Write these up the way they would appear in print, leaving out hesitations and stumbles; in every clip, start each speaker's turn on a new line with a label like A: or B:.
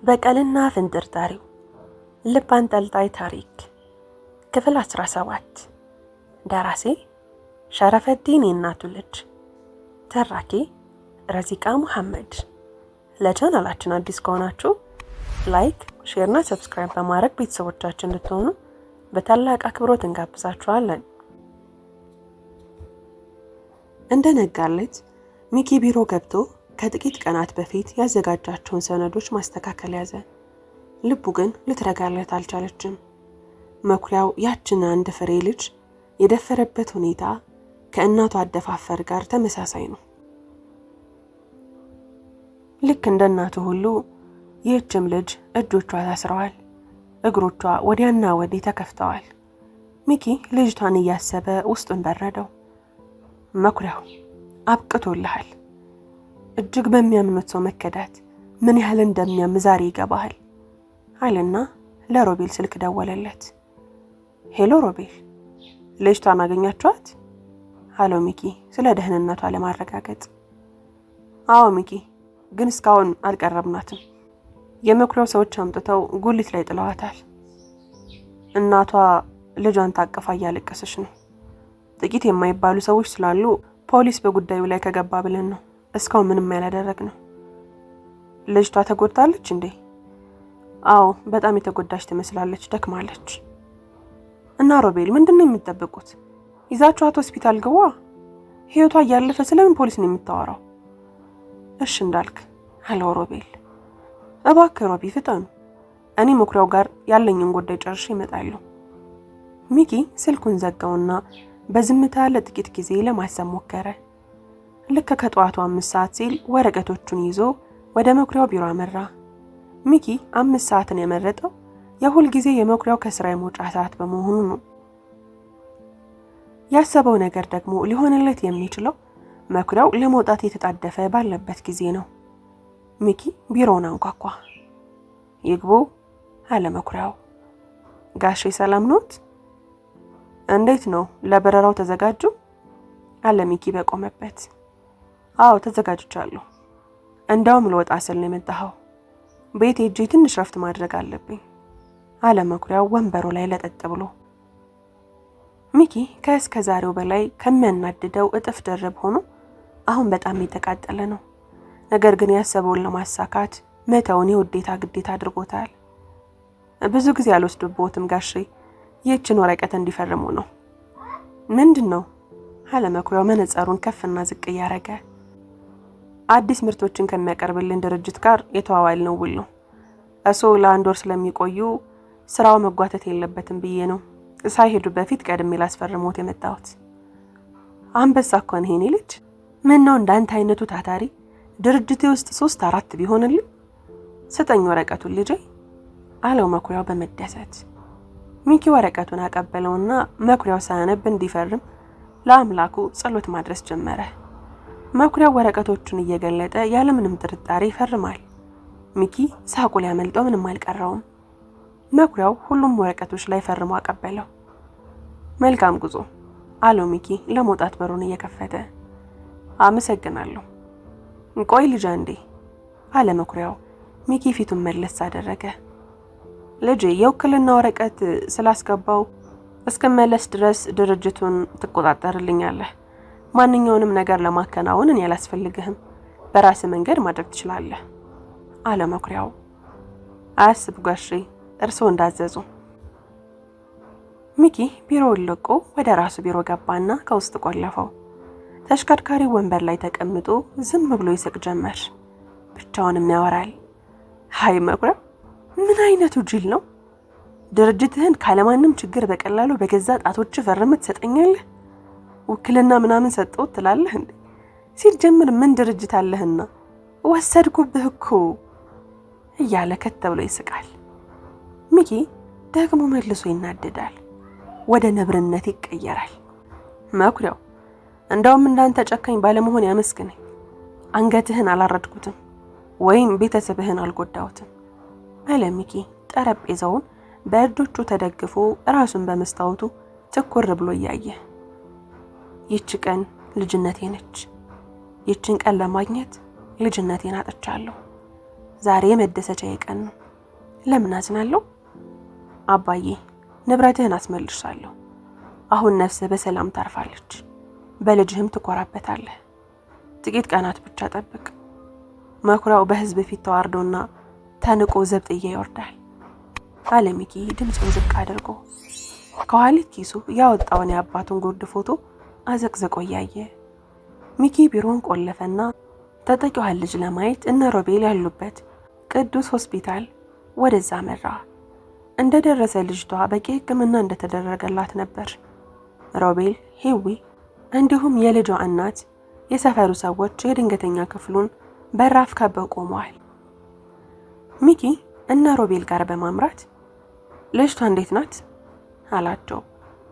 A: በቀልና ፍንጥርጣሪው ልብ አንጠልጣይ ታሪክ ክፍል 17 ደራሲ ሸረፈዲን የእናቱ ልጅ ተራኪ ረዚቃ መሐመድ። ለቻናላችን አዲስ ከሆናችሁ ላይክ፣ ሼር እና ሰብስክራይብ በማድረግ ቤተሰቦቻችን እንድትሆኑ በታላቅ አክብሮት እንጋብዛችኋለን። እንደነጋለት ሚኪ ቢሮ ገብቶ ከጥቂት ቀናት በፊት ያዘጋጃቸውን ሰነዶች ማስተካከል ያዘ። ልቡ ግን ልትረጋለት አልቻለችም። መኩሪያው ያችን አንድ ፍሬ ልጅ የደፈረበት ሁኔታ ከእናቷ አደፋፈር ጋር ተመሳሳይ ነው። ልክ እንደ እናቱ ሁሉ ይህችም ልጅ እጆቿ ታስረዋል፣ እግሮቿ ወዲያና ወዲህ ተከፍተዋል። ሚኪ ልጅቷን እያሰበ ውስጡን በረደው። መኩሪያው አብቅቶልሃል። እጅግ በሚያምኑት ሰው መከዳት ምን ያህል እንደሚያም ዛሬ ይገባሃል አለና ለሮቤል ስልክ ደወለለት። ሄሎ ሮቤል፣ ልጅቷን አገኛችኋት? አለው ሚኪ ስለ ደህንነቷ ለማረጋገጥ። አዎ ሚኪ፣ ግን እስካሁን አልቀረብናትም። የመኩሪያው ሰዎች አምጥተው ጉሊት ላይ ጥለዋታል። እናቷ ልጇን ታቅፋ እያለቀሰች ነው። ጥቂት የማይባሉ ሰዎች ስላሉ ፖሊስ በጉዳዩ ላይ ከገባ ብለን ነው እስካሁን ምንም ያላደረግነው። ልጅቷ ተጎድታለች እንዴ? አዎ በጣም የተጎዳች ትመስላለች፣ ደክማለች። እና ሮቤል ምንድነው የሚጠብቁት? ይዛችኋት ሆስፒታል ግባ። ህይወቷ እያለፈ ስለምን ፖሊስ ነው የምታወራው? እሺ እንዳልክ አለው ሮቤል። እባክህ ሮቢ ፍጠኑ፣ እኔ መኩሪያው ጋር ያለኝን ጉዳይ ጨርሼ እመጣለሁ። ሚኪ ስልኩን ዘጋውና በዝምታ ለጥቂት ጊዜ ለማሰብ ሞከረ። ልክ ከጠዋቱ 5 ሰዓት ሲል ወረቀቶቹን ይዞ ወደ መኩሪያው ቢሮ አመራ። ሚኪ 5 ሰዓትን የመረጠው የሁል ጊዜ የመኩሪያው ከስራ የመውጫ ሰዓት በመሆኑ ነው። ያሰበው ነገር ደግሞ ሊሆንለት የሚችለው መኩሪያው ለመውጣት የተጣደፈ ባለበት ጊዜ ነው። ሚኪ ቢሮውን አንኳኳ። ይግቡ አለ መኩሪያው። ጋሼ ሰላም ኖት? እንዴት ነው ለበረራው ተዘጋጁ? አለ ሚኪ በቆመበት። አዎ ተዘጋጅቻለሁ። እንዳውም ልወጣ ስል ነው የመጣኸው። ቤት ሄጄ ትንሽ ረፍት ማድረግ አለብኝ አለ መኩሪያው ወንበሩ ላይ ለጠጥ ብሎ። ሚኪ ከእስከ ዛሬው በላይ ከሚያናድደው እጥፍ ደረብ ሆኖ አሁን በጣም የተቃጠለ ነው። ነገር ግን ያሰበውን ለማሳካት መተውን የውዴታ ግዴታ አድርጎታል። ብዙ ጊዜ አልወስድቦትም ጋሼ፣ ይህችን ወረቀት እንዲፈርሙ ነው። ምንድን ነው አለ መኩሪያው መነጽሩን ከፍና ዝቅ እያረገ። አዲስ ምርቶችን ከሚያቀርብልን ድርጅት ጋር የተዋዋልነው ውል ነው። እሱ ለአንድ ወር ስለሚቆዩ ስራው መጓተት የለበትም ብዬ ነው ሳይሄዱ በፊት ቀድሜ ላስፈርሞት የመጣሁት። አንበሳ እኮ ነህ የኔ ልጅ። ምን ነው እንዳንተ አይነቱ ታታሪ ድርጅቴ ውስጥ 3-4 ቢሆንልኝ። ስጠኝ ወረቀቱን ልጄ አለው መኩሪያው በመደሰት። ሚኪ ወረቀቱን አቀበለውና መኩሪያው ሳያነብ እንዲፈርም ለአምላኩ ጸሎት ማድረስ ጀመረ። መኩሪያው ወረቀቶቹን እየገለጠ ያለምንም ጥርጣሬ ይፈርማል። ሚኪ ሳቁ ሊያመልጠው ምንም አልቀረውም። መኩሪያው ሁሉም ወረቀቶች ላይ ፈርሞ አቀበለው። መልካም ጉዞ አለው ሚኪ ለመውጣት በሩን እየከፈተ። አመሰግናለሁ። ቆይ ልጅ አንዴ አለ መኩሪያው። ሚኪ ፊቱን መለስ አደረገ። ልጄ የውክልና ወረቀት ስላስገባው እስከመለስ ድረስ ድርጅቱን ትቆጣጠርልኛለህ። ማንኛውንም ነገር ለማከናወን እኔ አላስፈልግህም፣ በራስ መንገድ ማድረግ ትችላለህ አለ መኩሪያው። አያስቡ ጋሼ፣ እርስዎ እንዳዘዙ። ሚኪ ቢሮውን ለቆ ወደ ራሱ ቢሮ ገባና ከውስጥ ቆለፈው። ተሽከርካሪ ወንበር ላይ ተቀምጦ ዝም ብሎ ይስቅ ጀመር። ብቻውንም ያወራል። ሃይ መኩሪያው፣ ምን አይነቱ ጅል ነው? ድርጅትህን ካለማንም ችግር በቀላሉ በገዛ ጣቶች ፈርመት ትሰጠኛለህ? ውክልና ምናምን ሰጠው ትላለህ እንዴ? ሲጀምር ምን ድርጅት አለህና? ወሰድኩብህ እኮ እያለ ከተብሎ ይስቃል። ሚኪ ደግሞ መልሶ ይናደዳል፣ ወደ ነብርነት ይቀየራል። መኩሪያው እንደውም እንዳንተ ጨካኝ ባለመሆን ያመስግነኝ። አንገትህን አላረድኩትም ወይም ቤተሰብህን አልጎዳሁትም አለ ሚኪ ጠረጴዛውን በእጆቹ ተደግፎ ራሱን በመስታወቱ ትኩር ብሎ እያየ። ይህች ቀን ልጅነቴ ነች። ይህችን ቀን ለማግኘት ልጅነቴን አጥቻለሁ። ዛሬ መደሰቻዬ ቀን ነው። ለምን አዝናለሁ? አባዬ ንብረትህን አስመልሻለሁ። አሁን ነፍስህ በሰላም ታርፋለች። በልጅህም ትኮራበታለህ። ጥቂት ቀናት ብቻ ጠብቅ። መኩሪያው በህዝብ ፊት ተዋርዶና ተንቆ ዘብጥያ ይወርዳል አለ ሚኪ ድምፁን ዝቅ አድርጎ። ከኋሊት ኪሱ ያወጣውን የአባቱን ጉርድ ፎቶ አዘቅዝቆ እያየ ሚኪ ቢሮውን ቆለፈና ተጠቂዋን ልጅ ለማየት እነ ሮቤል ያሉበት ቅዱስ ሆስፒታል ወደዛ መራ። እንደደረሰ ልጅቷ በቂ ሕክምና እንደተደረገላት ነበር። ሮቤል፣ ሂዊ እንዲሁም የልጇ እናት፣ የሰፈሩ ሰዎች የድንገተኛ ክፍሉን በራፍ ከበው ቆመዋል። ሚኪ እነ ሮቤል ጋር በማምራት ልጅቷ እንዴት ናት አላቸው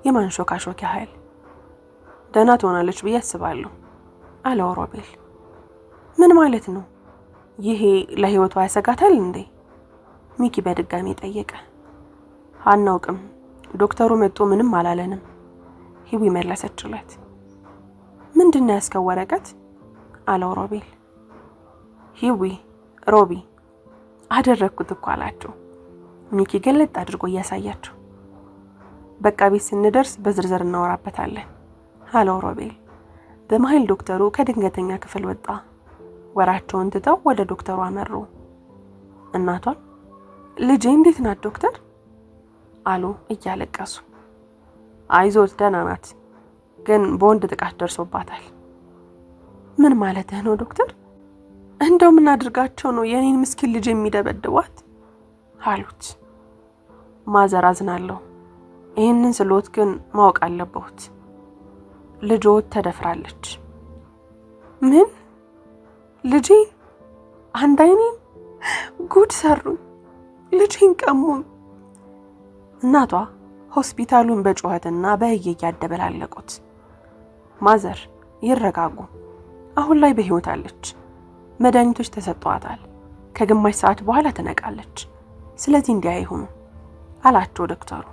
A: የማንሾካሾክ ያህል። ደህና ትሆናለች ብዬ አስባለሁ አለው ሮቤል። ምን ማለት ነው? ይሄ ለህይወቷ ያሰጋታል እንዴ? ሚኪ በድጋሚ ጠየቀ። አናውቅም፣ ዶክተሩ መጥቶ ምንም አላለንም ሂዊ መለሰችለት። ምንድነው ያስከው ወረቀት አለው ሮቤል። ሂዊ ሮቢ አደረኩት እኮ አላቸው ሚኪ ገለጥ አድርጎ እያሳያቸው። በቃ ቤት ስንደርስ በዝርዝር እናወራበታለን አለው ሮቤል። በመሃል ዶክተሩ ከድንገተኛ ክፍል ወጣ። ወራቸውን ትተው ወደ ዶክተሩ አመሩ። እናቷን ልጄ እንዴት ናት ዶክተር አሉ እያለቀሱ። አይዞት ደህና ናት፣ ግን በወንድ ጥቃት ደርሶባታል። ምን ማለትህ ነው ዶክተር? እንደው ምን አድርጋቸው ነው የኔን ምስኪን ልጅ የሚደበድቧት አሉት። ማዘር አዝናለሁ፣ ይህንን ስሎት ግን ማወቅ አለብዎት። ልጆት ተደፍራለች። ምን? ልጄን? አንድ አይኔን? ጉድ ሰሩኝ፣ ልጄን ቀሙኝ። እናቷ ሆስፒታሉን በጩኸትና በእየየ ያደበላለቁት። ማዘር ይረጋጉ፣ አሁን ላይ በህይወት አለች። መድኃኒቶች ተሰጥቷታል። ከግማሽ ሰዓት በኋላ ትነቃለች። ስለዚህ እንዲያ ይሁኑ አላቸው ዶክተሩ።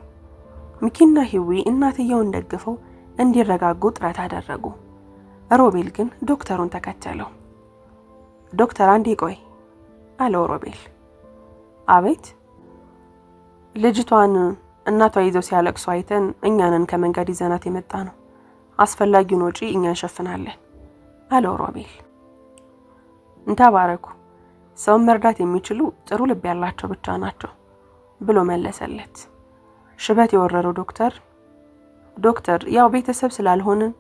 A: ሚኪና ሂዊ እናትየውን ደግፈው እንዲረጋጉ ጥረት አደረጉ። ሮቤል ግን ዶክተሩን ተከተለው። ዶክተር አንዴ ቆይ አለው ሮቤል። አቤት። ልጅቷን እናቷ ይዘው ሲያለቅሱ አይተን እኛንን ከመንገድ ይዘናት የመጣ ነው። አስፈላጊውን ወጪ እኛ እንሸፍናለን አለው ሮቤል። እንተባረኩ፣ ሰውን መርዳት የሚችሉ ጥሩ ልብ ያላቸው ብቻ ናቸው ብሎ መለሰለት። ሽበት የወረረው ዶክተር ያው ቤተሰብ ስላልሆንን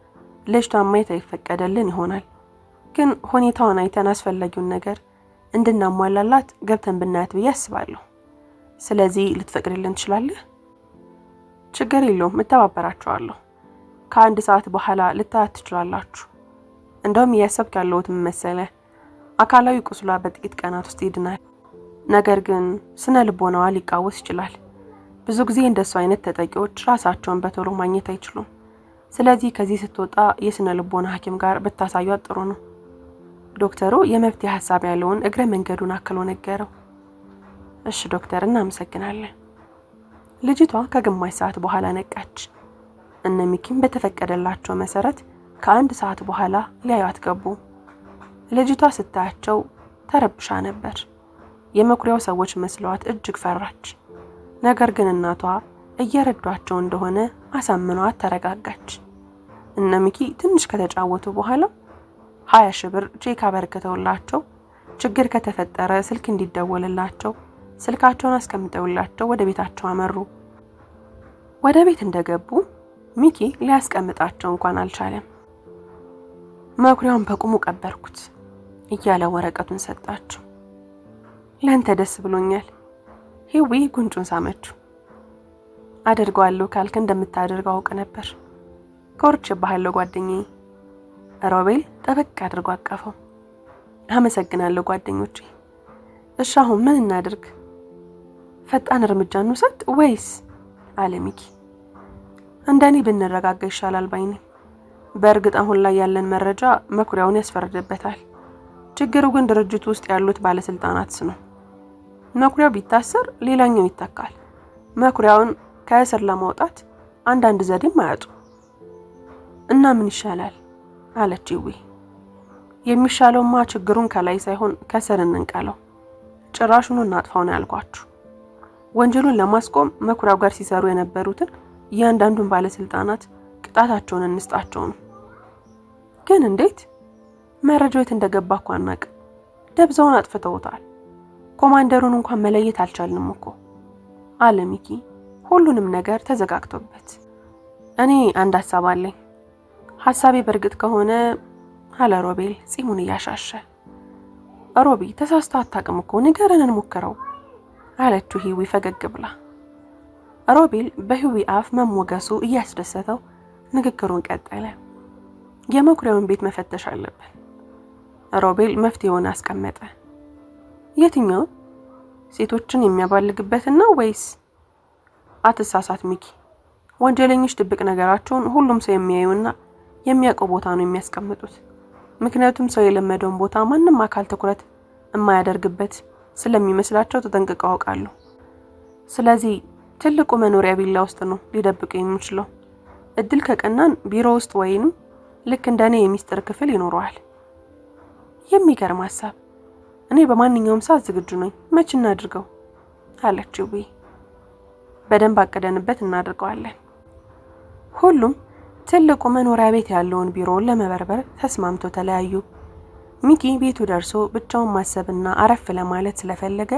A: ልጅቷን ማየት አይፈቀደልን ይሆናል፣ ግን ሁኔታውን አይተን አስፈላጊውን ነገር እንድናሟላላት ገብተን ብናያት ብዬ አስባለሁ። ስለዚህ ልትፈቅድልን ትችላለህ? ችግር የለውም፣ እተባበራችኋለሁ። ከአንድ ሰዓት በኋላ ልታያት ትችላላችሁ። እንደውም እያሰብክ ያለሁት ምን መሰለህ፣ አካላዊ ቁስሏ በጥቂት ቀናት ውስጥ ይድናል። ነገር ግን ስነ ልቦናዋ ሊቃወስ ይችላል። ብዙ ጊዜ እንደሱ አይነት ተጠቂዎች ራሳቸውን በቶሎ ማግኘት አይችሉም። ስለዚህ ከዚህ ስትወጣ የስነ ልቦና ሐኪም ጋር ብታሳዩት ጥሩ ነው። ዶክተሩ የመፍትሄ ሐሳብ ያለውን እግረ መንገዱን አክሎ ነገረው። እሺ ዶክተር እናመሰግናለን። ልጅቷ ከግማሽ ሰዓት በኋላ ነቃች። እነ ሚኪም በተፈቀደላቸው መሰረት ከአንድ ሰዓት በኋላ ሊያዩት ገቡ። ልጅቷ ስታያቸው ተረብሻ ነበር። የመኩሪያው ሰዎች መስለዋት እጅግ ፈራች። ነገር ግን እናቷ እየረዷቸው እንደሆነ አሳምኗት ተረጋጋች። እነ ሚኪ ትንሽ ከተጫወቱ በኋላ 20 ሺህ ብር ቼክ አበርክተውላቸው ችግር ከተፈጠረ ስልክ እንዲደወልላቸው ስልካቸውን አስቀምጠውላቸው ወደ ቤታቸው አመሩ። ወደ ቤት እንደገቡ ሚኪ ሊያስቀምጣቸው እንኳን አልቻለም። መኩሪያውን በቁሙ ቀበርኩት እያለ ወረቀቱን ሰጣቸው። ለአንተ ደስ ብሎኛል። ሂዊ ጉንጩን ሳመችው። አደርገዋለሁ ካልክ እንደምታደርገው አውቅ ነበር። ኮርቼብሃለሁ ጓደኛዬ። ሮቤል ጠበቅ አድርጎ አቀፈው። አመሰግናለሁ ጓደኞቼ። እሺ አሁን ምን እናድርግ? ፈጣን እርምጃ እንውሰድ ወይስ? አለ ሚኪ። እንደኔ ብንረጋጋ ይሻላል ባይኔ። በእርግጥ አሁን ላይ ያለን መረጃ መኩሪያውን ያስፈርድበታል። ችግሩ ግን ድርጅቱ ውስጥ ያሉት ባለስልጣናት ነው። መኩሪያው ቢታሰር ሌላኛው ይተካል። መኩሪያውን ከእስር ለማውጣት አንዳንድ ዘዴም አያጡ እና ምን ይሻላል? አለች ሂዊ። የሚሻለውማ ችግሩን ከላይ ሳይሆን ከስር እንንቀለው። ጭራሹን እናጥፋው ነው ያልኳችሁ። ወንጀሉን ለማስቆም መኩሪያው ጋር ሲሰሩ የነበሩትን እያንዳንዱን ባለስልጣናት ቅጣታቸውን እንስጣቸው ነው። ግን እንዴት? መረጃው የት እንደገባ እኮ አናውቅም። ደብዛውን አጥፍተውታል። ኮማንደሩን እንኳን መለየት አልቻልንም እኮ አለ ሚኪ፣ ሁሉንም ነገር ተዘጋግቶበት። እኔ አንድ ሐሳብ አለኝ። ሐሳቤ በርግጥ ከሆነ አለ ሮቤል ጺሙን እያሻሸ። ሮቢ ተሳስታ አታውቅም እኮ ንገረን እንሞክረው አለችው ሂዊ ፈገግ ብላ። ሮቤል በሂዊ አፍ መሞገሱ እያስደሰተው ንግግሩን ቀጠለ። የመኩሪያውን ቤት መፈተሽ አለብን። ሮቤል መፍትሄውን አስቀመጠ። የትኛውን? ሴቶችን የሚያባልግበትና ወይስ? አትሳሳት ሚኪ፣ ወንጀለኞች ድብቅ ነገራቸውን ሁሉም ሰው የሚያዩና የሚያውቀው ቦታ ነው የሚያስቀምጡት። ምክንያቱም ሰው የለመደውን ቦታ ማንም አካል ትኩረት የማያደርግበት ስለሚመስላቸው ተጠንቅቀው ያውቃሉ። ስለዚህ ትልቁ መኖሪያ ቪላ ውስጥ ነው ሊደብቁ የሚችለው። እድል ከቀናን ቢሮ ውስጥ ወይንም ልክ እንደኔ የሚስጥር ክፍል ይኖረዋል። የሚገርም ሐሳብ። እኔ በማንኛውም ሰዓት ዝግጁ ነኝ። መች እናድርገው አለችው። በደንብ አቀደንበት እናድርገዋለን። ሁሉም ትልቁ መኖሪያ ቤት ያለውን ቢሮ ለመበርበር ተስማምተው ተለያዩ። ሚኪ ቤቱ ደርሶ ብቻውን ማሰብና አረፍ ለማለት ስለፈለገ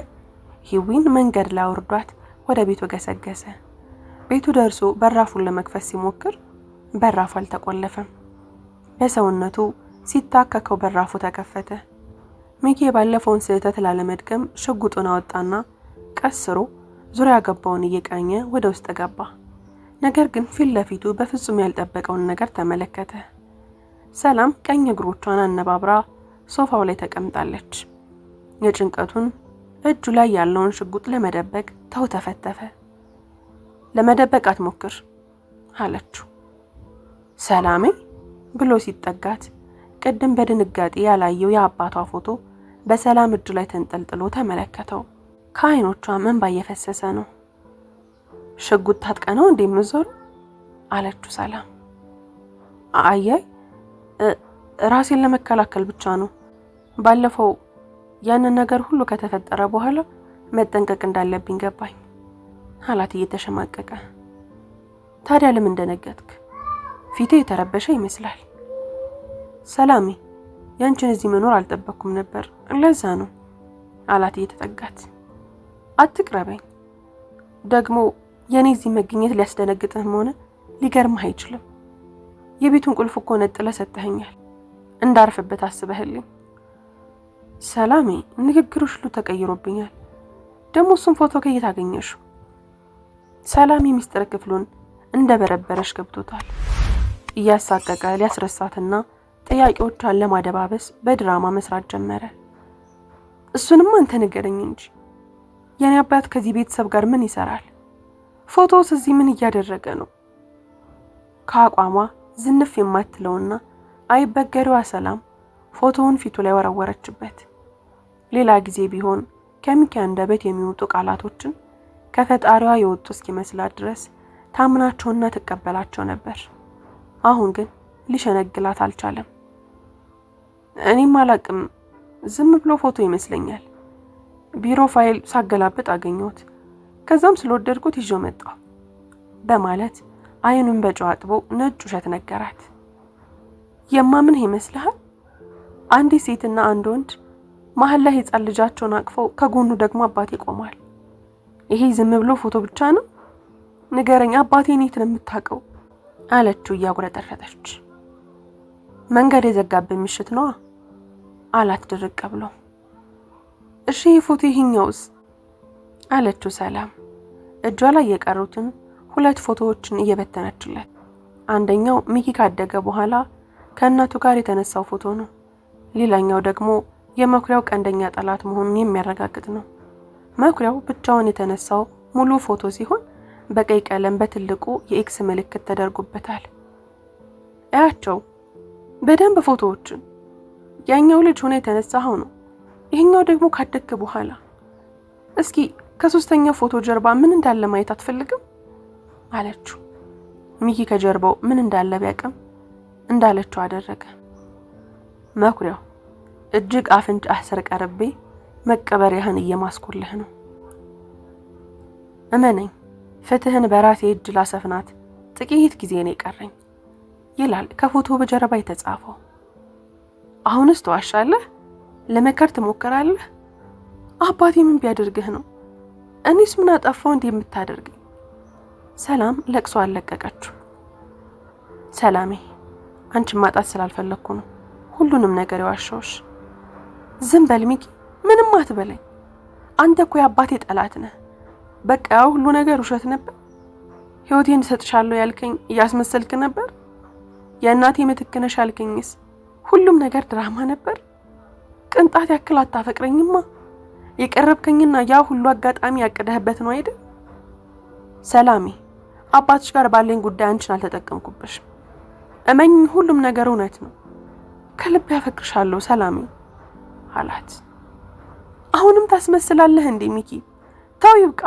A: ሂዊን መንገድ ላይ አውርዷት ወደ ቤቱ ገሰገሰ። ቤቱ ደርሶ በራፉን ለመክፈት ሲሞክር በራፉ አልተቆለፈም። በሰውነቱ ሲታከከው በራፉ ተከፈተ። ሚኪ ባለፈውን ስህተት ላለመድገም ሽጉጡን አወጣና ቀስሮ ዙሪያ ገባውን እየቃኘ ወደ ውስጥ ገባ። ነገር ግን ፊት ለፊቱ በፍጹም ያልጠበቀውን ነገር ተመለከተ። ሰላም ቀኝ እግሮቿን አነባብራ ሶፋው ላይ ተቀምጣለች። የጭንቀቱን እጁ ላይ ያለውን ሽጉጥ ለመደበቅ ተውተፈተፈ። ለመደበቅ አትሞክር አለችው። ሰላሜ ብሎ ሲጠጋት ቅድም በድንጋጤ ያላየው የአባቷ ፎቶ በሰላም እጁ ላይ ተንጠልጥሎ ተመለከተው። ከዓይኖቿ እንባ እየፈሰሰ ነው። ሽጉጥ ታጥቀ ነው እንደምትዞር አለችው ሰላም። አያይ ራሴን ለመከላከል ብቻ ነው። ባለፈው ያንን ነገር ሁሉ ከተፈጠረ በኋላ መጠንቀቅ እንዳለብኝ ገባኝ አላት እየተሸማቀቀ። ታዲያ ለምን እንደነገጥክ? ፊቴ የተረበሸ ይመስላል። ሰላሜ ያንቺን እዚህ መኖር አልጠበቅኩም ነበር፣ ለዛ ነው አላት እየተጠጋት። አትቅረበኝ። ደግሞ የኔ እዚህ መገኘት ሊያስደነግጥህም ሆነ ሊገርምህ አይችልም። የቤቱን ቁልፍ እኮ ነጥለህ ሰጥተኸኛል፣ እንዳርፍበት አስበህልኝ። ሰላሜ ንግግሮች ሁሉ ተቀይሮብኛል። ደግሞ እሱን ፎቶ ከየት አገኘሽው? ሰላሜ ሚስጥር ክፍሉን እንደበረበረሽ ገብቶታል። እያሳቀቀ ሊያስረሳትና ጥያቄዎቿን ለማደባበስ በድራማ መስራት ጀመረ። እሱንም አንተ ንገረኝ እንጂ የኔ አባት ከዚህ ቤተሰብ ጋር ምን ይሰራል? ፎቶውስ እዚህ ምን እያደረገ ነው? ከአቋሟ ዝንፍ የማትለውና አይበገሬዋ ሰላም ፎቶውን ፊቱ ላይ ወረወረችበት። ሌላ ጊዜ ቢሆን ከሚኪ አንደበት የሚወጡ ቃላቶችን ከፈጣሪዋ የወጡ እስኪመስላት ድረስ ታምናቸውና ትቀበላቸው ነበር። አሁን ግን ሊሸነግላት አልቻለም። እኔም አላቅም፣ ዝም ብሎ ፎቶ ይመስለኛል። ቢሮ ፋይል ሳገላብጥ አገኘሁት፣ ከዛም ስለወደድኩት ይዤው መጣሁ በማለት አይኑን በጨው አጥቦ ነጭ ውሸት ነገራት። የማምንህ ይመስልሃል? አንዲት ሴትና አንድ ወንድ መሀል ላይ ሕፃን ልጃቸውን አቅፈው ከጎኑ ደግሞ አባቴ ቆሟል። ይሄ ዝም ብሎ ፎቶ ብቻ ነው? ንገረኝ፣ አባቴን የት ነው የምታውቀው? አለችው እያጉረጠረጠች። መንገድ የዘጋብን ምሽት ነዋ አላት ድርቅ ብሎ። እሺ ፎቶ ይሄኛውስ? አለችው ሰላም እጇ ላይ የቀሩትን ሁለት ፎቶዎችን እየበተነችለት። አንደኛው ሚኪ ካደገ በኋላ ከእናቱ ጋር የተነሳው ፎቶ ነው። ሌላኛው ደግሞ የመኩሪያው ቀንደኛ ጠላት መሆኑን የሚያረጋግጥ ነው። መኩሪያው ብቻውን የተነሳው ሙሉ ፎቶ ሲሆን በቀይ ቀለም በትልቁ የኤክስ ምልክት ተደርጎበታል። እያቸው በደንብ ፎቶዎችን። ያኛው ልጅ ሆነ የተነሳው ነው፣ ይሄኛው ደግሞ ካደገ በኋላ። እስኪ ከሶስተኛው ፎቶ ጀርባ ምን እንዳለ ማየት አትፈልግም? አለችው። ሚኪ ከጀርባው ምን እንዳለ ቢያቅም እንዳለችው አደረገ። መኩሪያው እጅግ አፍንጫ ስር ቀርቤ መቀበሪያህን እየማስኩልህ ነው። እመነኝ፣ ፍትህን በራሴ እጅ ላሰፍናት ጥቂት ጊዜ ነው የቀረኝ ይላል ከፎቶ በጀርባ የተጻፈው። አሁንስ ትዋሻለህ? ለመከር ትሞክራለህ? አባቴ ምን ቢያደርግህ ነው? እኔስ ምን አጠፋው እንዴ የምታደርገኝ? ሰላም ለቅሶ አለቀቀችው። ሰላሜ፣ አንቺን ማጣት ስላልፈለኩ ነው ሁሉንም ነገር የዋሻውሽ። ዝም በል ሚኪ፣ ምንም አትበለኝ። አንተ እኮ የአባቴ ጠላት ነህ። በቃ ያው ሁሉ ነገር ውሸት ነበር። ህይወቴን እሰጥሻለሁ ያልከኝ እያስመሰልክ ነበር። የእናቴ ምትክ ነሽ ያልከኝስ ሁሉም ነገር ድራማ ነበር። ቅንጣት ያክል አታፈቅረኝማ። የቀረብከኝና ያ ሁሉ አጋጣሚ ያቀደህበት ነው አይደል? ሰላሜ፣ አባትሽ ጋር ባለኝ ጉዳይ አንቺን አልተጠቀምኩብሽም። እመኝ፣ ሁሉም ነገር እውነት ነው። ከልብ ያፈቅርሻለሁ ሰላሜ አላት። አሁንም ታስመስላለህ እንዴ ሚኪ? ተው ይብቃ።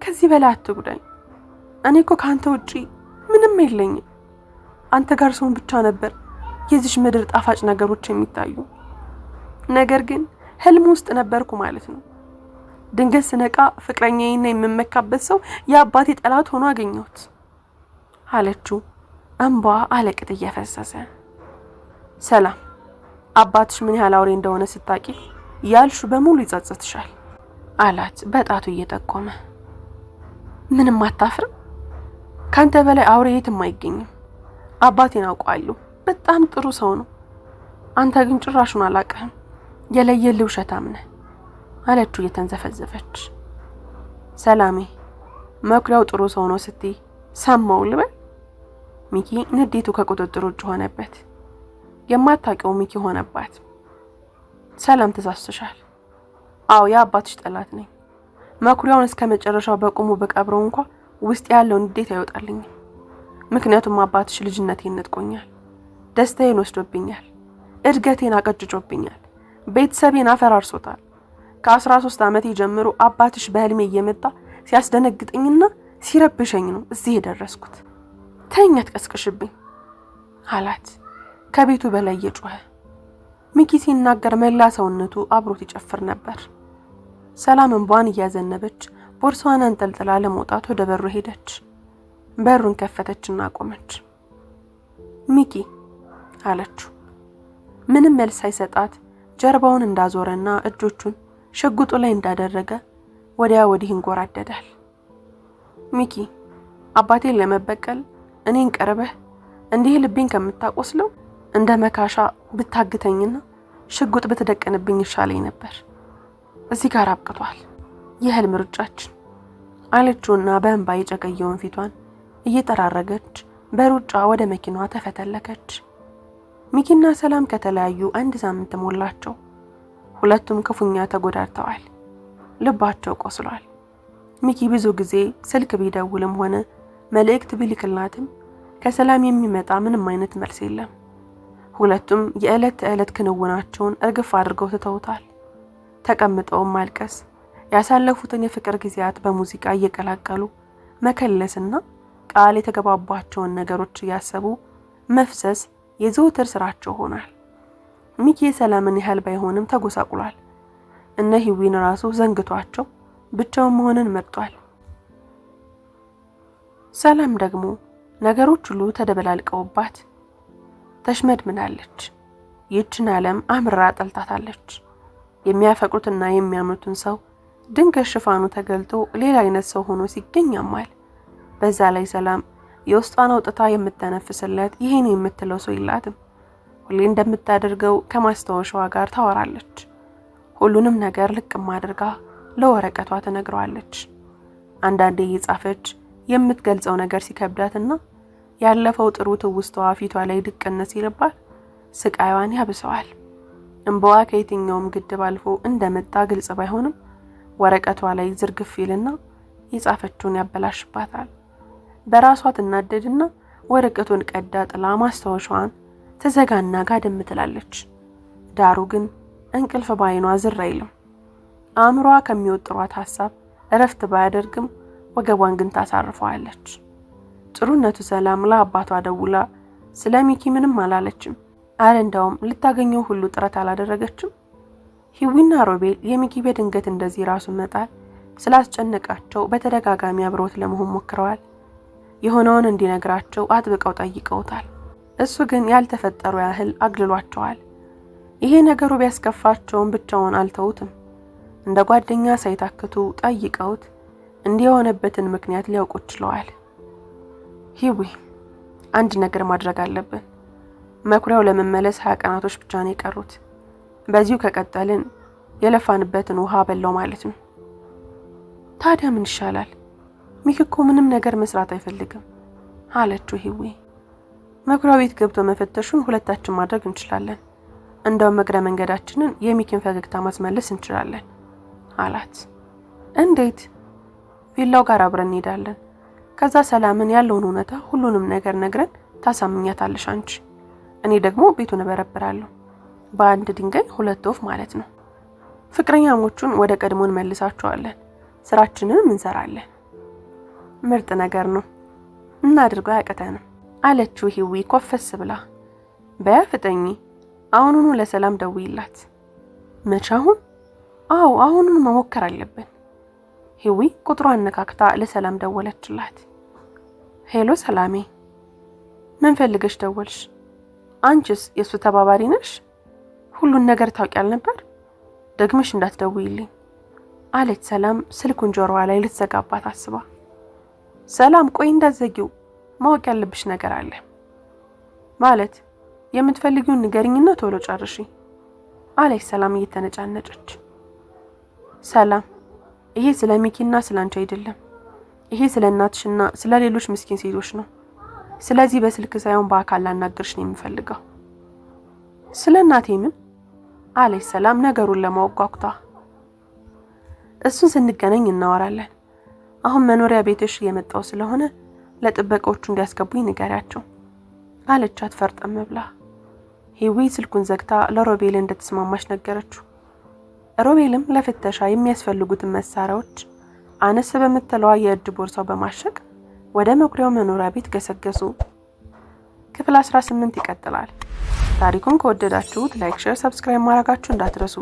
A: ከዚህ በላይ አትጉዳኝ። እኔ እኮ ካንተ ውጪ ምንም የለኝም። አንተ ጋር ሰውን ብቻ ነበር የዚች ምድር ጣፋጭ ነገሮች የሚታዩ። ነገር ግን ህልም ውስጥ ነበርኩ ማለት ነው። ድንገት ስነቃ ፍቅረኛዬና የምመካበት ሰው የአባቴ ጠላት ሆኖ አገኘሁት አለችው፣ እንባ አለቅጥ እየፈሰሰ። ሰላም፣ አባትሽ ምን ያህል አውሬ እንደሆነ ስታቂ ያልሹ በሙሉ ይጸጽትሻል አላት በጣቱ እየጠቆመ። ምንም አታፍርም? ካንተ በላይ አውሬ የትም አይገኝም። አባቴን አውቀዋለሁ፣ በጣም ጥሩ ሰው ነው። አንተ ግን ጭራሹን አላውቅህም። የለየልህ ውሸታም ነህ አለችው እየተንዘፈዘፈች። ሰላሜ፣ መኩሪያው ጥሩ ሰው ነው ስትይ ሰማው ልበል? ሚኪ ንዴቱ ከቁጥጥር ውጭ ሆነበት። የማታውቀው ሚኪ ሆነባት። ሰላም፣ ተሳስተሻል። አዎ የአባትሽ ጠላት ነኝ። መኩሪያውን እስከ መጨረሻው በቁሙ በቀብረው እንኳን ውስጥ ያለው ንዴት አይወጣልኝም። ምክንያቱም አባትሽ ልጅነቴን ነጥቆኛል፣ ደስታዬን ወስዶብኛል፣ እድገቴን አቀጭጮብኛል፣ ቤተሰቤን አፈራርሶታል። ከ13 ዓመቴ ጀምሮ አባትሽ በህልሜ እየመጣ ሲያስደነግጠኝና ሲረብሸኝ ነው እዚህ የደረስኩት። ተኛ አትቀስቅሽብኝ አላት ከቤቱ በላይ እየጮኸ። ሚኪ ሲናገር መላ ሰውነቱ አብሮት ይጨፍር ነበር። ሰላም እንባዋን እያዘነበች ቦርሳዋን አንጠልጥላ ለመውጣት ወደ በሩ ሄደች። በሩን ከፈተችና ቆመች። ሚኪ አለችው። ምንም መልስ ሳይሰጣት ጀርባውን እንዳዞረና እጆቹን ሽጉጡ ላይ እንዳደረገ ወዲያ ወዲህ እንጎራደዳል። ሚኪ፣ አባቴን ለመበቀል እኔን ቀርበህ እንዲህ ልቤን ከምታቆስለው እንደ መካሻ ብታግተኝና ሽጉጥ ብትደቀንብኝ ይሻለኝ ነበር። እዚህ ጋር አብቅቷል የህልም ሩጫችን አለችውና በእንባ የጨቀየውን ፊቷን እየጠራረገች በሩጫ ወደ መኪናዋ ተፈተለከች። ሚኪና ሰላም ከተለያዩ 1 ሳምንት ሞላቸው። ሁለቱም ክፉኛ ተጎዳድተዋል። ልባቸው ቆስሏል። ሚኪ ብዙ ጊዜ ስልክ ቢደውልም ሆነ መልእክት ቢልክላትም ከሰላም የሚመጣ ምንም አይነት መልስ የለም። ሁለቱም የዕለት ተዕለት ክንውናቸውን እርግፍ አድርገው ትተውታል። ተቀምጠው ማልቀስ፣ ያሳለፉትን የፍቅር ጊዜያት በሙዚቃ እየቀላቀሉ መከለስና ቃል የተገባባቸውን ነገሮች እያሰቡ መፍሰስ የዘወትር ስራቸው ሆኗል። ሚኪ ሰላምን ያህል ባይሆንም ተጎሳቁሏል። እነ ህዊን ራሱ ዘንግቷቸው ብቻውን መሆንን መርጧል። ሰላም ደግሞ ነገሮች ሁሉ ተደበላልቀውባት ተሽመድምናለች። ይህችን ዓለም አምራ ጠልታታለች። የሚያፈቅሩትና የሚያምኑትን ሰው ድንገት ሽፋኑ ተገልጦ ሌላ አይነት ሰው ሆኖ ሲገኝ ያማል። በዛ ላይ ሰላም የውስጧን አውጥታ የምትተነፍስለት ይሄን የምትለው ሰው የላትም። ሁሌ እንደምታደርገው ከማስታወሻዋ ጋር ታወራለች። ሁሉንም ነገር ልቅም አድርጋ ለወረቀቷ ትነግረዋለች። አንዳንዴ እየጻፈች የምትገልጸው ነገር ሲከብዳትና ያለፈው ጥሩ ትውስታዋ ፊቷ ላይ ድቅን ሲልባት ስቃይዋን ያብሰዋል። እንባዋ ከየትኛውም ግድብ አልፎ እንደመጣ ግልጽ ባይሆንም ወረቀቷ ላይ ዝርግፍ ይልና የጻፈችውን ያበላሽባታል። በራሷ ትናደድና ወረቀቱን ቀዳ ጥላ ማስታወሻዋን ተዘጋና ጋደም ትላለች። ዳሩ ግን እንቅልፍ ባይኗ ዝር አይልም። አእምሯ ከሚወጥሯት ሐሳብ እረፍት ባያደርግም ወገቧን ግን ታሳርፈዋለች። ጥሩነቱ ሰላም ለአባቷ ደውላ ስለ ሚኪ ምንም አላለችም። እንደውም ልታገኘው ሁሉ ጥረት አላደረገችም። ሂዊና ሮቤል የሚኪ በድንገት እንደዚህ ራሱን መጣል ስላስጨነቃቸው በተደጋጋሚ አብረውት ለመሆን ሞክረዋል። የሆነውን እንዲነግራቸው አጥብቀው ጠይቀውታል። እሱ ግን ያልተፈጠሩ ያህል አግልሏቸዋል። ይሄ ነገሩ ቢያስከፋቸውም ብቻውን አልተውትም። እንደ ጓደኛ ሳይታክቱ ጠይቀውት እንዲሆነበትን ምክንያት ሊያውቁ ችለዋል። ሂዊ፣ አንድ ነገር ማድረግ አለብን። መኩሪያው ለመመለስ 20 ቀናቶች ብቻ ነው የቀሩት። በዚሁ ከቀጠልን የለፋንበትን ውሃ በላው ማለት ነው። ታዲያ ምን ይሻላል? ሚኪ እኮ ምንም ነገር መስራት አይፈልግም አለችው ሂዊ። መኩሪያው ቤት ገብቶ መፈተሹን ሁለታችን ማድረግ እንችላለን። እንደውም እግረ መንገዳችንን የሚኪን ፈገግታ ማስመለስ እንችላለን አላት። እንዴት? ቪላው ጋር አብረን እንሄዳለን። ከዛ ሰላምን ያለውን እውነታ ሁሉንም ነገር ነግረን ታሳምኛታለሽ አንቺ። እኔ ደግሞ ቤቱን እበረብራለሁ። በአንድ ድንጋይ ሁለት ወፍ ማለት ነው። ፍቅረኛሞቹን ወደ ቀድሞን መልሳቸዋለን። ስራችንንም እንሰራለን። ምርጥ ነገር ነው። እናድርገው ያቀተንም አለችው ሂዊ ኮፈስ ብላ። በፍጠኝ፣ አሁኑኑ ለሰላም ደውይላት። መቼ? አሁን? አዎ አሁኑኑ መሞከር አለብን። ሂዊ ቁጥሯን ነካክታ ለሰላም ደወለችላት። ሄሎ ሰላሜ፣ ምን ፈልገሽ ደወልሽ? አንቺስ የሱ ተባባሪ ነሽ? ሁሉን ነገር ታውቂያል ነበር? ደግመሽ እንዳትደውይልኝ አለች ሰላም ስልኩን ጆሮዋ ላይ ልትዘጋባት አስባ። ሰላም ቆይ እንዳትዘጊው፣ ማወቅ ያለብሽ ነገር አለ። ማለት? የምትፈልጊውን ንገሪኝና ቶሎ ጨርሺ አለች ሰላም እየተነጫነጨች። ሰላም፣ ይሄ ስለ ሚኪና ስላንቺ አይደለም። ይሄ ስለ እናትሽና ስለ ሌሎች ምስኪን ሴቶች ነው። ስለዚህ በስልክ ሳይሆን በአካል ላናግርሽ ነው የምፈልገው። ስለ እናቴ ምን? አለች ሰላም ነገሩን ለማወቋቁታ። እሱን ስንገናኝ እናወራለን። አሁን መኖሪያ ቤትሽ የመጣው ስለሆነ ለጥበቆቹ እንዲያስገቡኝ ንገሪያቸው አለቻት ፈርጠም ብላ። ሂዊ ስልኩን ዘግታ ለሮቤል እንድትስማማሽ ነገረችው። ሮቤልም ለፍተሻ የሚያስፈልጉትን መሳሪያዎች አነስ በመተለዋ የእጅ ቦርሳው በማሸግ ወደ መኩሪያው መኖሪያ ቤት ገሰገሱ። ክፍል 18 ይቀጥላል። ታሪኩን ከወደዳችሁት ላይክ፣ ሼር፣ ሰብስክራይብ ማድረጋችሁ እንዳትረሱ።